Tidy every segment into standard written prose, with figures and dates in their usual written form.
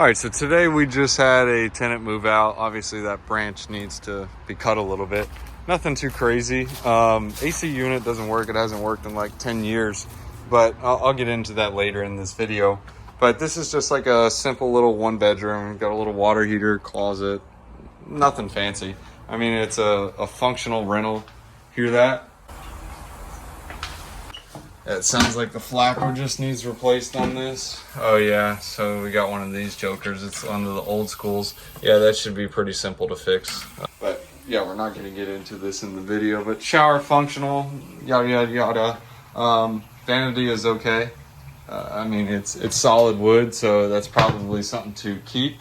All right, so today we just had a tenant move out. Obviously that branch needs to be cut a little bit. Nothing too crazy. AC unit doesn't work. It hasn't worked in like 10 years, but I'll get into that later in this video. But this is just like a simple little one bedroom. Got a little water heater, closet, nothing fancy. I mean, it's a functional rental. Hear that? It sounds like the flapper just needs replaced on this. Oh yeah, so we got one of these jokers. It's under the old schools. Yeah, that should be pretty simple to fix. But yeah, we're not gonna get into this in the video, but shower functional, yada, yada, yada. Vanity is okay. I mean, it's solid wood, so that's probably something to keep.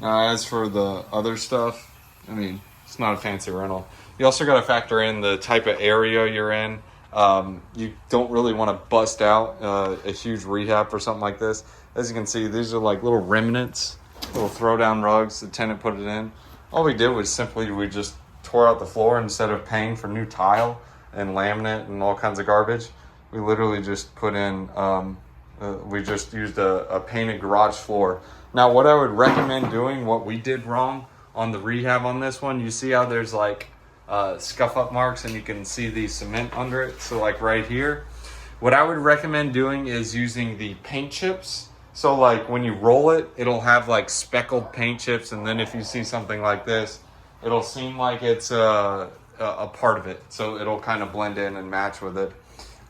Now, as for the other stuff, I mean, it's not a fancy rental. You also gotta factor in the type of area you're in. You don't really want to bust out a huge rehab for something like this. As you can see, these are like little remnants, little throw down rugs. The tenant put it in. All we did was simply we just tore out the floor. Instead of paying for new tile and laminate and all kinds of garbage, we literally just put in we just used a painted garage floor. Now what I would recommend doing, what we did wrong on the rehab on this one, you see how there's like scuff up marks and you can see the cement under it. So like right here, what I would recommend doing is using the paint chips. So like when you roll it, it'll have like speckled paint chips, and then if you see something like this, it'll seem like it's a part of it, so it'll kind of blend in and match with it.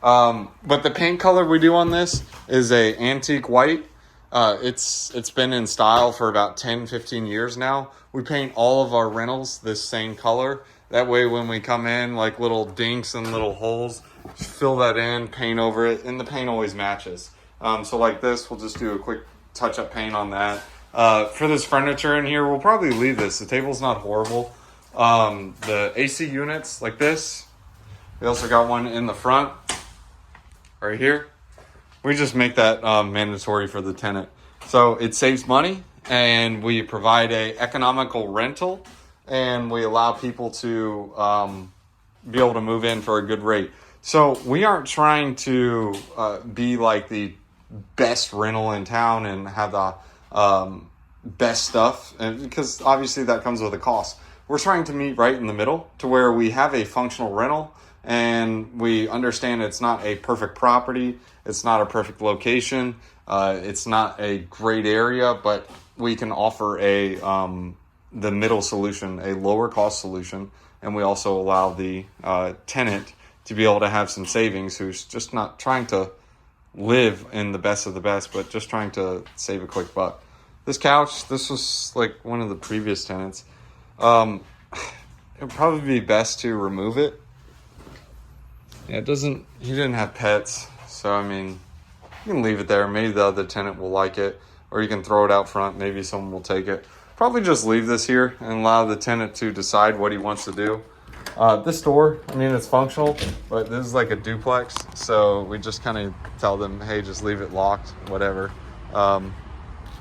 But the paint color we do on this is a antique white. It's been in style for about 10-15 years now. We paint all of our rentals this same color. That way when we come in, like little dinks and little holes, fill that in, paint over it, and the paint always matches. So like this, we'll just do a quick touch-up paint on that. For this furniture in here, we'll probably leave this. The table's not horrible. The AC units, like this. We also got one in the front, right here. We just make that mandatory for the tenant. So it saves money, and we provide a economical rental, and we allow people to be able to move in for a good rate. So we aren't trying to be like the best rental in town and have the best stuff, and because obviously that comes with a cost. We're trying to meet right in the middle to where we have a functional rental, and we understand it's not a perfect property, it's not a perfect location, it's not a great area, but we can offer the middle solution, a lower cost solution, and we also allow the tenant to be able to have some savings, who's just not trying to live in the best of the best, but just trying to save a quick buck. This couch, this was like one of the previous tenants. It would probably be best to remove it. Yeah, he didn't have pets, so I mean, you can leave it there. Maybe the other tenant will like it, or you can throw it out front. Maybe someone will take it. Probably just leave this here and allow the tenant to decide what he wants to do. This door, I mean, it's functional, but this is like a duplex, so we just kind of tell them, hey, just leave it locked, whatever. And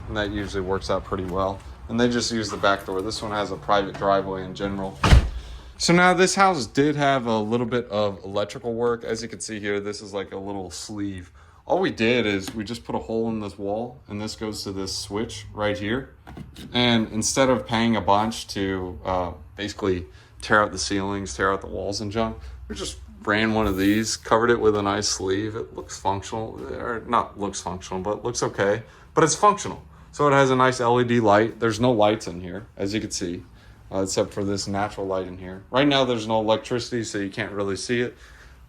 that usually works out pretty well. And they just use the back door. This one has a private driveway in general. So now this house did have a little bit of electrical work. As you can see here, this is like a little sleeve. All we did is we just put a hole in this wall, and this goes to this switch right here. And instead of paying a bunch to basically tear out the ceilings, tear out the walls and junk, we just ran one of these, covered it with a nice sleeve. It looks functional, or not looks functional, but looks okay. But it's functional. So it has a nice LED light. There's no lights in here, as you can see, except for this natural light in here. Right now there's no electricity, so you can't really see it.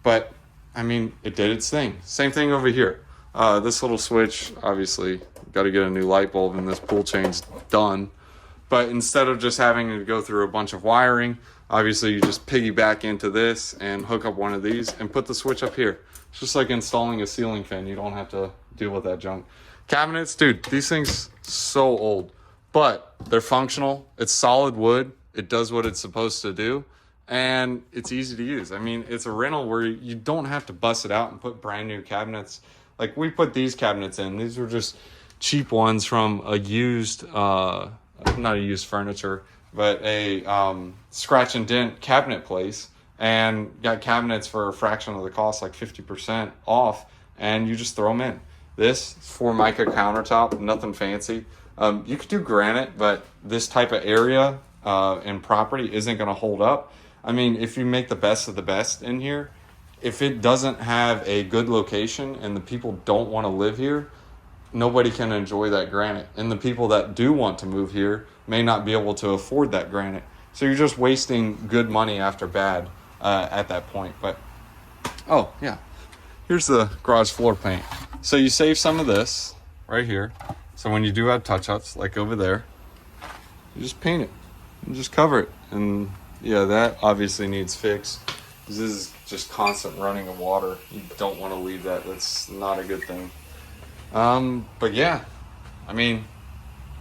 But I mean, it did its thing. Same thing over here. This little switch, obviously, got to get a new light bulb, and this pull chain's done. But instead of just having to go through a bunch of wiring, obviously you just piggyback into this and hook up one of these and put the switch up here. It's just like installing a ceiling fan. You don't have to deal with that junk. Cabinets, dude, these things so old, but they're functional. It's solid wood. It does what it's supposed to do. And it's easy to use. I mean, it's a rental where you don't have to bust it out and put brand new cabinets. Like we put these cabinets in. These were just cheap ones from a used, not a used furniture, but a scratch and dent cabinet place, and got cabinets for a fraction of the cost, like 50% off, and you just throw them in. This Formica countertop, nothing fancy. You could do granite, but this type of area and property isn't going to hold up. I mean, if you make the best of the best in here, if it doesn't have a good location and the people don't want to live here, nobody can enjoy that granite. And the people that do want to move here may not be able to afford that granite. So you're just wasting good money after bad at that point. But, oh, yeah. Here's the garage floor paint. So you save some of this right here. So when you do have touch-ups, like over there, you just paint it and just cover it. And yeah, that obviously needs fixed. This is just constant running of water. You don't want to leave that. That's not a good thing. But yeah, I mean,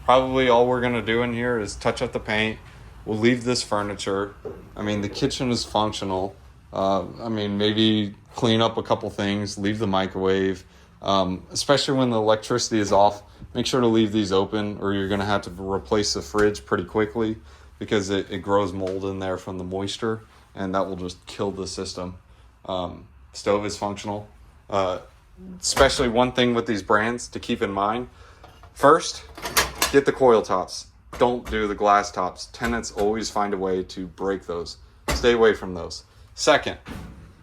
probably all we're going to do in here is touch up the paint. We'll leave this furniture. I mean, the kitchen is functional. I mean, maybe clean up a couple things, leave the microwave, especially when the electricity is off. Make sure to leave these open or you're going to have to replace the fridge pretty quickly because it grows mold in there from the moisture and that will just kill the system. Stove is functional. Especially one thing with these brands to keep in mind. First, get the coil tops. Don't do the glass tops. Tenants always find a way to break those. Stay away from those. Second,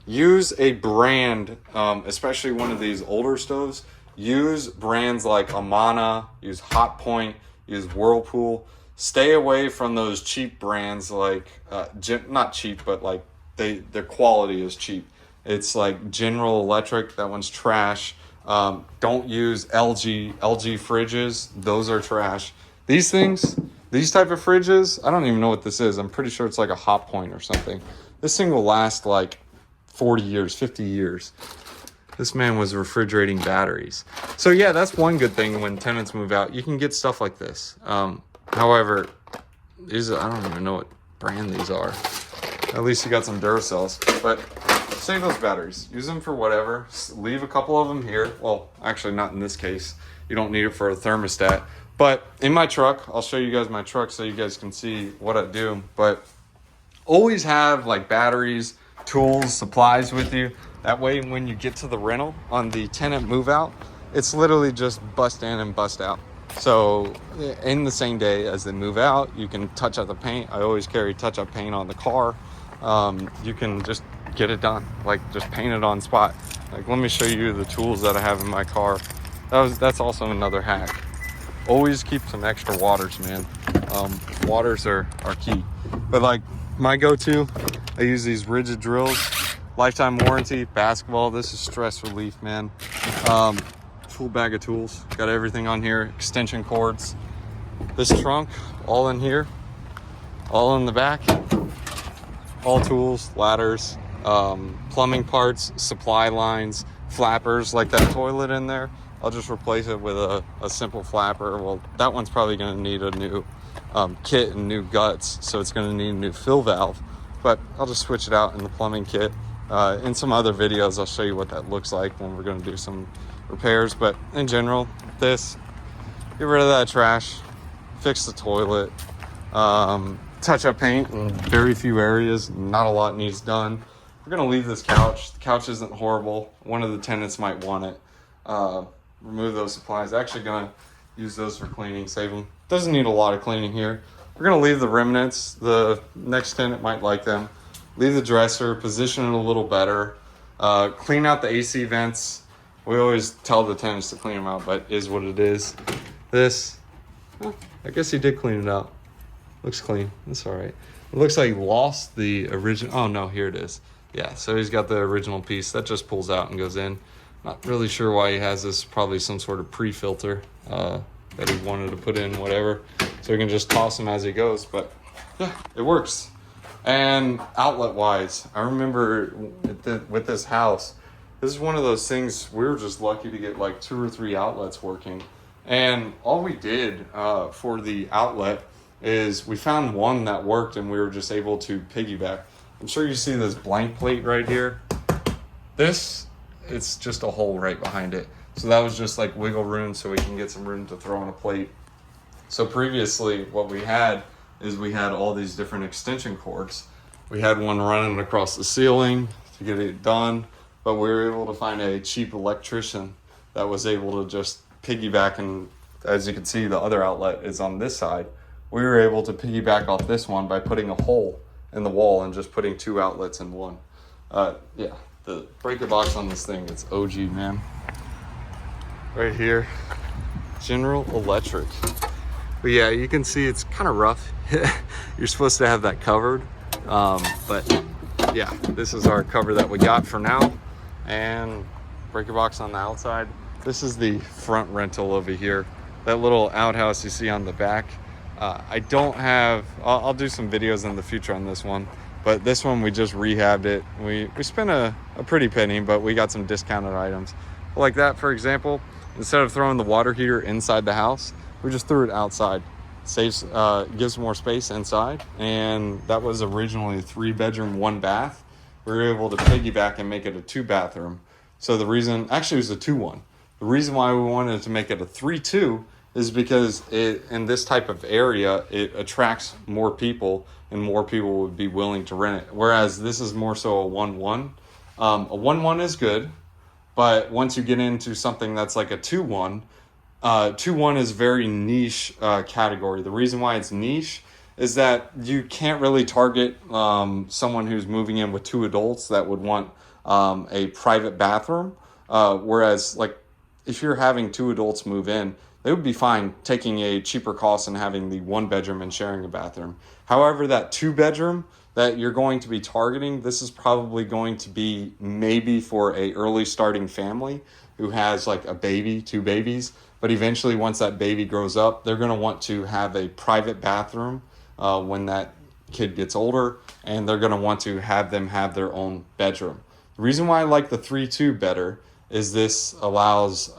use a brand, especially one of these older stoves. Use brands like Amana, use Hot Point, use Whirlpool. Stay away from those cheap brands like, not cheap, but like their quality is cheap. It's like General Electric, that one's trash. Don't use LG fridges, those are trash. These things, these type of fridges, I don't even know what this is. I'm pretty sure it's like a Hot Point or something. This thing will last like 40 years, 50 years. This man was refrigerating batteries. So yeah, that's one good thing when tenants move out. You can get stuff like this. However, these, I don't even know what brand these are. At least you got some Duracells. But save those batteries. Use them for whatever. Leave a couple of them here. Well, actually not in this case. You don't need it for a thermostat. But in my truck, I'll show you guys my truck so you guys can see what I do. But always have like batteries, tools, supplies with you. That way when you get to the rental on the tenant move out, it's literally just bust in and bust out. So in the same day as they move out, you can touch up the paint. I always carry touch up paint on the car. You can just get it done, like just paint it on spot. Like, let me show you the tools that I have in my car. That's also another hack. Always keep some extra waters, man. Waters are key. But like my go-to, I use these rigid drills, lifetime warranty, basketball. This is stress relief, man. Full bag of tools, got everything on here, extension cords. This trunk, all in here, all in the back, all tools, ladders, plumbing parts, supply lines, flappers, like that toilet in there. I'll just replace it with a simple flapper. Well, that one's probably gonna need a new kit and new guts, so it's gonna need a new fill valve, but I'll just switch it out in the plumbing kit. In some other videos, I'll show you what that looks like when we're gonna do some repairs, but in general, get rid of that trash, fix the toilet, touch up paint in very few areas, not a lot needs done. We're gonna leave this couch. The couch isn't horrible. One of the tenants might want it. Remove those supplies. Actually gonna use those for cleaning, save them. Doesn't need a lot of cleaning here. We're gonna leave the remnants. The next tenant might like them. Leave the dresser, position it a little better. Clean out the AC vents. We always tell the tenants to clean them out, but is what it is. This, I guess he did clean it out. Looks clean, that's all right. It looks like he lost the original, oh no, here it is. Yeah, so he's got the original piece. That just pulls out and goes in. Not really sure why he has this, probably some sort of pre-filter that he wanted to put in, whatever. So we can just toss him as he goes, but yeah, it works. And outlet-wise, I remember with this house, this is one of those things, we were just lucky to get like 2 or 3 outlets working. And all we did for the outlet is we found one that worked and we were just able to piggyback. I'm sure you see this blank plate right here. It's just a hole right behind it. So that was just like wiggle room so we can get some room to throw in a plate. So previously what we had is we had all these different extension cords. We had one running across the ceiling to get it done, but we were able to find a cheap electrician that was able to just piggyback and as you can see, the other outlet is on this side. We were able to piggyback off this one by putting a hole in the wall and just putting 2 outlets in one. Yeah, the breaker box on this thing, it's OG, man. Right here, General Electric. But yeah, you can see it's kind of rough. You're supposed to have that covered. But yeah, this is our cover that we got for now. And breaker box on the outside. This is the front rental over here. That little outhouse you see on the back. I don't have, I'll do some videos in the future on this one, but this one we just rehabbed it. We spent a pretty penny, but we got some discounted items. Like that, for example, instead of throwing the water heater inside the house, we just threw it outside. Saves, gives more space inside. And that was originally a 3-bedroom, 1 bath. We were able to piggyback and make it a 2-bathroom. So the reason, actually it was a 2-1. The reason why we wanted to make it a 3-2 is because in this type of area, it attracts more people and more people would be willing to rent it. Whereas this is more so a 1-1. A 1-1 is good, but once you get into something that's like a 2-1, 2-1 is very niche category. The reason why it's niche is that you can't really target someone who's moving in with 2 adults that would want a private bathroom. Whereas like if you're having 2 adults move in, they would be fine taking a cheaper cost and having the 1 bedroom and sharing a bathroom. However, that 2-bedroom that you're going to be targeting, this is probably going to be maybe for a early starting family who has like a baby, 2 babies. But eventually once that baby grows up, they're going to want to have a private bathroom when that kid gets older, and they're going to want to have them have their own bedroom. The reason why I like the 3-2 better is this allows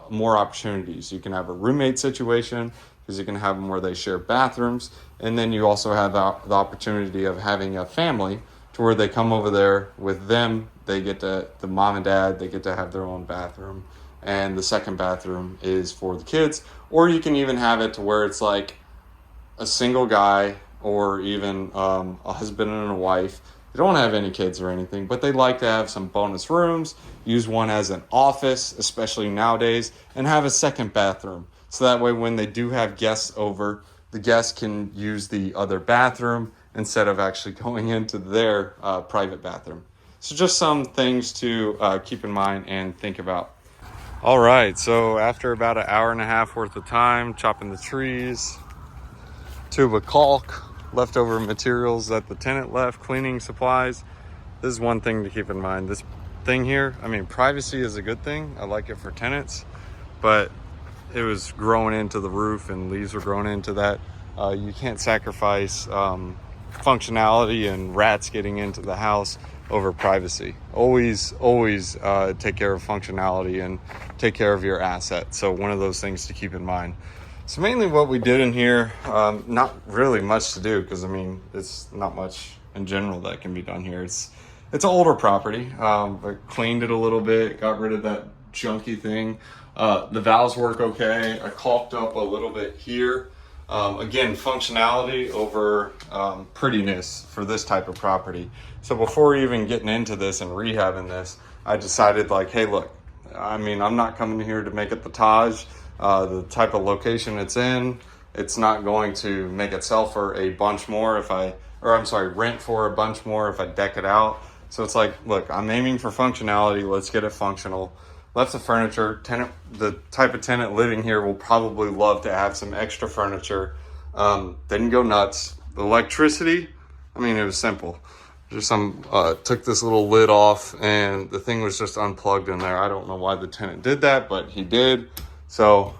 more opportunities. You can have a roommate situation because you can have them where they share bathrooms. And then you also have the opportunity of having a family to where they come over there with them. They get to, the mom and dad, they get to have their own bathroom. And the second bathroom is for the kids. Or you can even have it to where it's like a single guy or even a husband and a wife. They don't have any kids or anything, but they like to have some bonus rooms, use one as an office, especially nowadays, and have a second bathroom. So that way when they do have guests over, the guests can use the other bathroom instead of actually going into their private bathroom. So just some things to keep in mind and think about. All right, so after about an hour and a half worth of time, chopping the trees, tube of caulk, leftover materials that the tenant left, cleaning supplies. This is one thing to keep in mind. This thing here, I mean, privacy is a good thing. I like it for tenants, but it was growing into the roof and leaves were growing into that. You can't sacrifice functionality and rats getting into the house over privacy. Always take care of functionality and take care of your asset. So one of those things to keep in mind. So mainly what we did in here, not really much to do because I mean it's not much in general that can be done here. It's an older property, but cleaned it a little bit, got rid of that junky thing. The valves work okay. I caulked up a little bit here. Again, functionality over prettiness for this type of property. So before even getting into this and rehabbing this, I decided like, hey, look, I mean, I'm not coming here to make it the Taj. The type of location it's in, it's not going to make it sell for a bunch more rent for a bunch more if I deck it out. So it's like, look, I'm aiming for functionality. Let's get it functional. Left the furniture. The type of tenant living here will probably love to have some extra furniture. Didn't go nuts. The electricity, I mean, it was simple. Just took this little lid off and the thing was just unplugged in there. I don't know why the tenant did that, but he did. So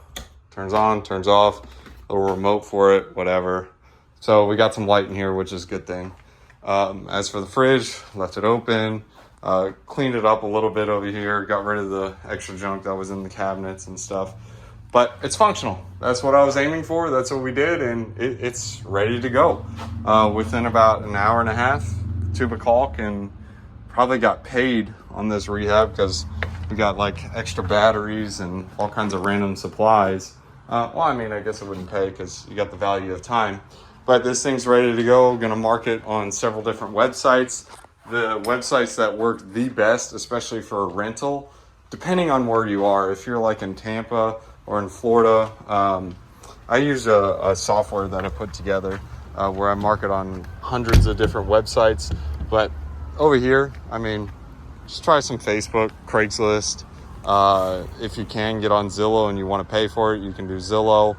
turns on, turns off, a little remote for it, whatever. So we got some light in here, which is a good thing. As for the fridge, left it open, cleaned it up a little bit over here, got rid of the extra junk that was in the cabinets and stuff. But it's functional. That's what I was aiming for. That's what we did, and it's ready to go. Within about an hour and a half, tube of caulk, and probably got paid on this rehab because we got like extra batteries and all kinds of random supplies. Well, I mean, I guess it wouldn't pay because you got the value of time. But this thing's ready to go. Going to market on several different websites. The websites that work the best, especially for a rental, depending on where you are. If you're like in Tampa, or in Florida, I use a software that I put together where I market on hundreds of different websites. But over here, I mean, just try some Facebook, Craigslist. If you can get on Zillow and you want to pay for it, you can do Zillow.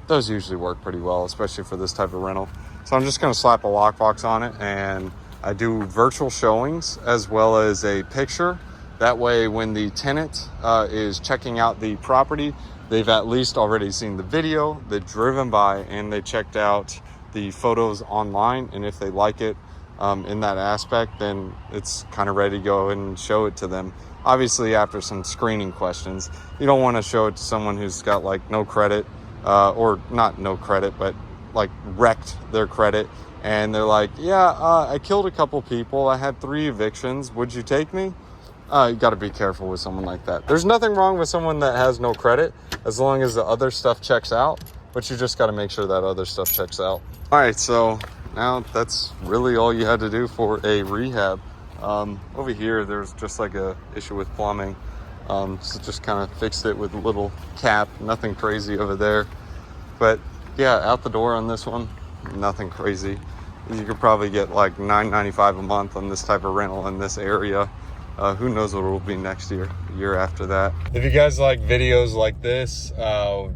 Those usually work pretty well, especially for this type of rental. So I'm just going to slap a lockbox on it, and I do virtual showings as well as a picture. That way, when the tenant is checking out the property, they've at least already seen the video, they've driven by, and they checked out the photos online. And if they like it in that aspect, then it's kind of ready to go and show it to them. Obviously, after some screening questions, you don't want to show it to someone who's got like no credit, or not no credit, but like wrecked their credit. And they're like, yeah, I killed a couple people. I had 3 evictions. Would you take me? You got to be careful with someone like that. There's nothing wrong with someone that has no credit as long as the other stuff checks out, but you just got to make sure that other stuff checks out. All right, so now that's really all you had to do for a rehab. Over here, there's just like a issue with plumbing. So just kind of fixed it with a little cap, nothing crazy over there. But yeah, out the door on this one, nothing crazy. You could probably get like $9.95 a month on this type of rental in this area. Who knows what it will be next year, the year after that. If you guys like videos like this,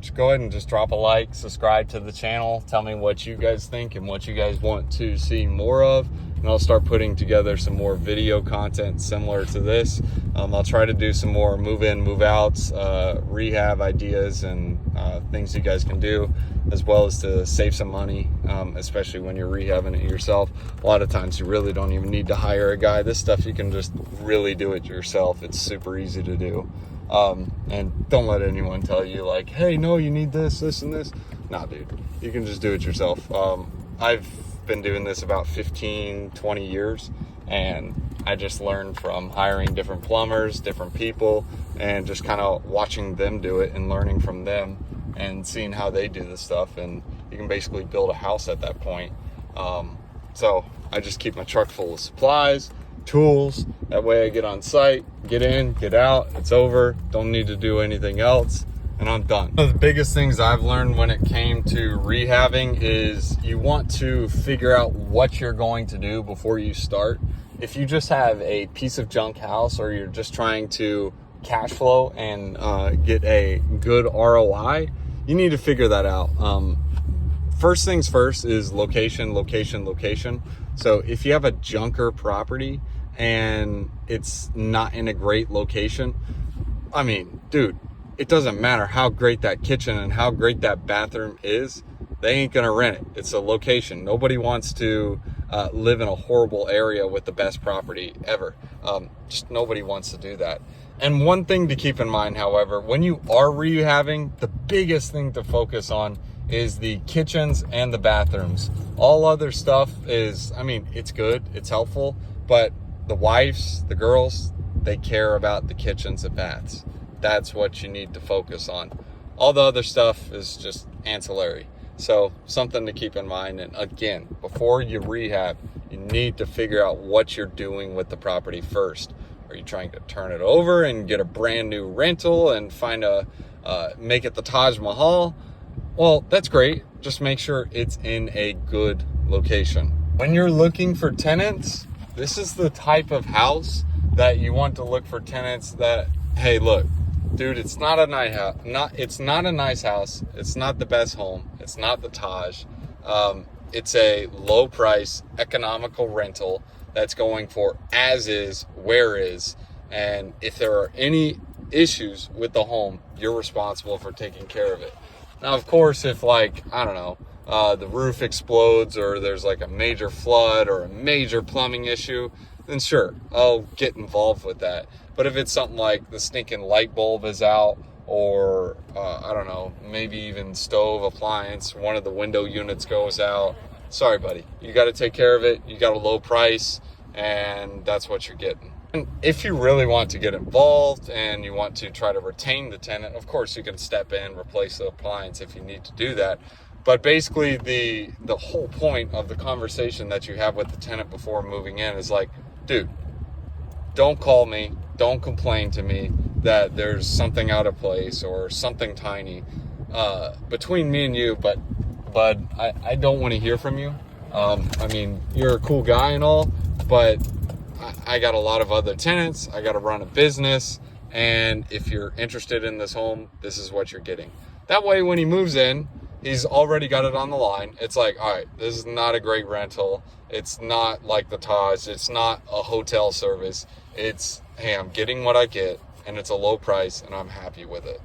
just go ahead and just drop a like, subscribe to the channel. Tell me what you guys think and what you guys want to see more of. And I'll start putting together some more video content similar to this. I'll try to do some more move in, move outs, rehab ideas and things you guys can do, as well as to save some money, especially when you're rehabbing it yourself. A lot of times you really don't even need to hire a guy. This stuff you can just really do it yourself. It's super easy to do. And don't let anyone tell you like, hey, no, you need this, this, and this. Nah, dude, you can just do it yourself. I've been doing this about 15-20 years, and I just learned from hiring different plumbers, different people, and just kind of watching them do it and learning from them and seeing how they do this stuff. And you can basically build a house at that point. So I just keep my truck full of supplies, tools. That way I get on site, get in, get out, it's over. Don't need to do anything else, and I'm done. One of the biggest things I've learned when it came to rehabbing is you want to figure out what you're going to do before you start. If you just have a piece of junk house, or you're just trying to cash flow and get a good ROI, you need to figure that out. First things first is location, location, location. So if you have a junker property and it's not in a great location, I mean, dude, it doesn't matter how great that kitchen and how great that bathroom is, they ain't gonna rent it. It's a location. Nobody wants to live in a horrible area with the best property ever. Just nobody wants to do that. And one thing to keep in mind, however, when you are rehabbing, the biggest thing to focus on is the kitchens and the bathrooms. All other stuff is, I mean, it's good, it's helpful, but the wives, the girls, they care about the kitchens and baths. That's what you need to focus on. All the other stuff is just ancillary. So something to keep in mind. And again, before you rehab, you need to figure out what you're doing with the property first. Are you trying to turn it over and get a brand new rental and find make it the Taj Mahal? Well, that's great. Just make sure it's in a good location. When you're looking for tenants, this is the type of house that you want to look for tenants that, hey, look, dude, it's not a nice house. It's not a nice house. It's not the best home. It's not the Taj. It's a low price, economical rental that's going for as is, where is. And if there are any issues with the home, you're responsible for taking care of it. Now, of course, if like, I don't know, the roof explodes or there's like a major flood or a major plumbing issue, then sure, I'll get involved with that. But if it's something like the stinking light bulb is out, or I don't know, maybe even stove appliance, one of the window units goes out, sorry, buddy, you got to take care of it. You got a low price, and that's what you're getting. And if you really want to get involved and you want to try to retain the tenant, of course you can step in, replace the appliance if you need to do that. But basically the whole point of the conversation that you have with the tenant before moving in is like, dude, don't call me, don't complain to me, that there's something out of place or something tiny, between me and you, but I don't want to hear from you. I mean, you're a cool guy and all, but I got a lot of other tenants. I got to run a business. And if you're interested in this home, this is what you're getting. That way, when he moves in, he's already got it on the line. It's like, all right, this is not a great rental. It's not like the Taj. It's not a hotel service. It's, hey, I'm getting what I get, and it's a low price, and I'm happy with it.